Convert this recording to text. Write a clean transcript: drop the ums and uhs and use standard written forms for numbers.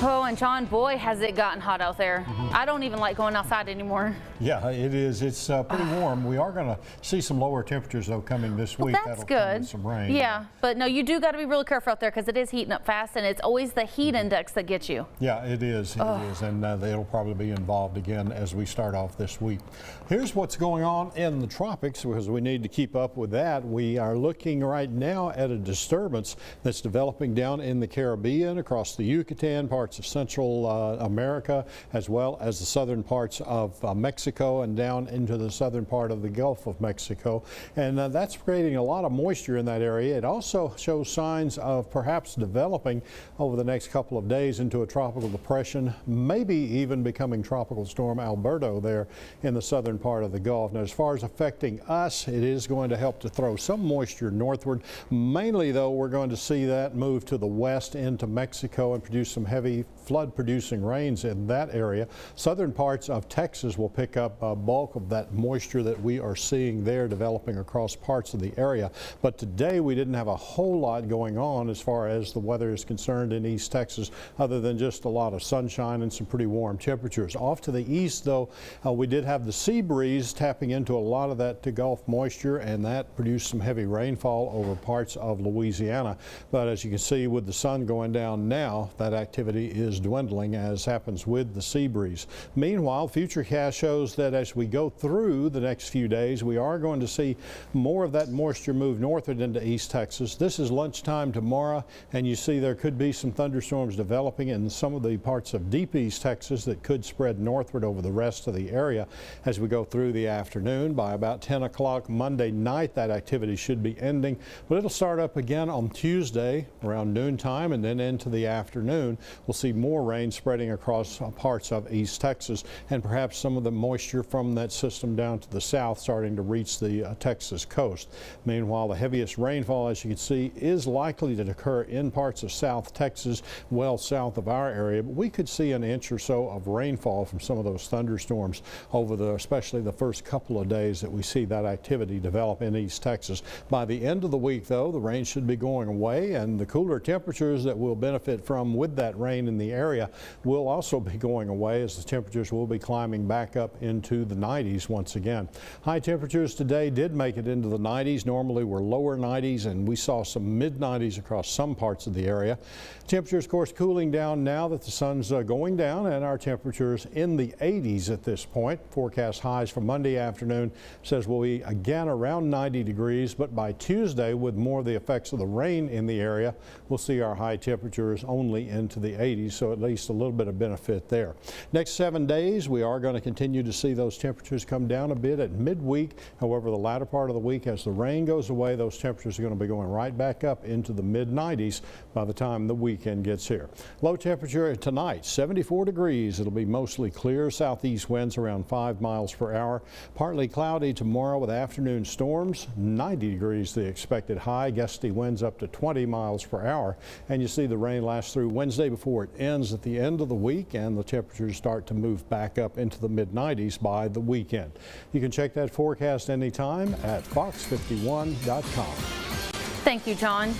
Oh, and John, boy, has it gotten hot out there. I don't even like going outside anymore. Yeah, it is. It's pretty warm. We are going to see some lower temperatures, though, coming this week. That's That'll come good. with some rain. Yeah, but no, you do got to be really careful out there because it is heating up fast, and it's always the heat index that gets you. Yeah, it is. It is, and it'll probably be involved again as we start off this week. Here's what's going on in the tropics, because we need to keep up with that. We are looking right now at a disturbance that's developing down in the Caribbean, across the Yucatan, parts of Central America, as well as the southern parts of Mexico and down into the southern part of the Gulf of Mexico. And that's creating a lot of moisture in that area. It also shows signs of perhaps developing over the next couple of days into a tropical depression, maybe even becoming Tropical Storm Alberto there in the southern part of the Gulf. Now, as far as affecting us, it is going to help to throw some moisture northward. Mainly, though, we're going to see that move to the west into Mexico and produce some heavy flood-producing rains in that area. Southern parts of Texas will pick up a bulk of that moisture that we are seeing there developing across parts of the area. But today we didn't have a whole lot going on as far as the weather is concerned in East Texas, other than just a lot of sunshine and some pretty warm temperatures. Off to the east, though, we did have the sea breeze tapping into a lot of that Gulf moisture, and that produced some heavy rainfall over parts of Louisiana. But as you can see, with the sun going down now, that activity is dwindling, as happens with the sea breeze. Meanwhile, Futurecast shows that as we go through the next few days, we are going to see more of that moisture move northward into East Texas. This is lunchtime tomorrow, and you see there could be some thunderstorms developing in some of the parts of deep East Texas that could spread northward over the rest of the area as we go through the afternoon. By about 10 o'clock Monday night, that activity should be ending, but it'll start up again on Tuesday around noontime, and then into the afternoon we'll see more rain spreading across parts of East Texas, and perhaps some of the moisture from that system down to the south starting to reach the Texas coast. Meanwhile, the heaviest rainfall, as you can see, is likely to occur in parts of South Texas, well south of our area, but we could see an inch or so of rainfall from some of those thunderstorms over especially the first couple of days that we see that activity develop in East Texas. By the end of the week, though, the rain should be going away, and the cooler temperatures that we'll benefit from with that rain in the area will also be going away, as the temperatures will be climbing back up into the 90s once again. High temperatures today did make it into the 90s. Normally we're lower 90s, and we saw some mid 90s across some parts of the area. Temperatures, of course, cooling down now that the sun's going down, and our temperatures in the 80s at this point. Forecast highs for Monday afternoon says we'll be again around 90 degrees, but by Tuesday, with more of the effects of the rain in the area, we'll see our high temperatures only into the 80s, so at least a little bit of benefit there. Next 7 days, we are going to continue to see those temperatures come down a bit at midweek. However, the latter part of the week, as the rain goes away, those temperatures are going to be going right back up into the mid 90s by the time the weekend gets here. Low temperature tonight, 74 degrees. It'll be mostly clear. Southeast winds around 5 miles per hour. Partly cloudy tomorrow with afternoon storms. 90 degrees the expected high. Gusty winds up to 20 miles per hour. And you see the rain lasts through Wednesday before it ends at the end of the week, and the temperatures start to move back up into the mid 90s by the weekend. You can check that forecast anytime at fox51.com. Thank you, John.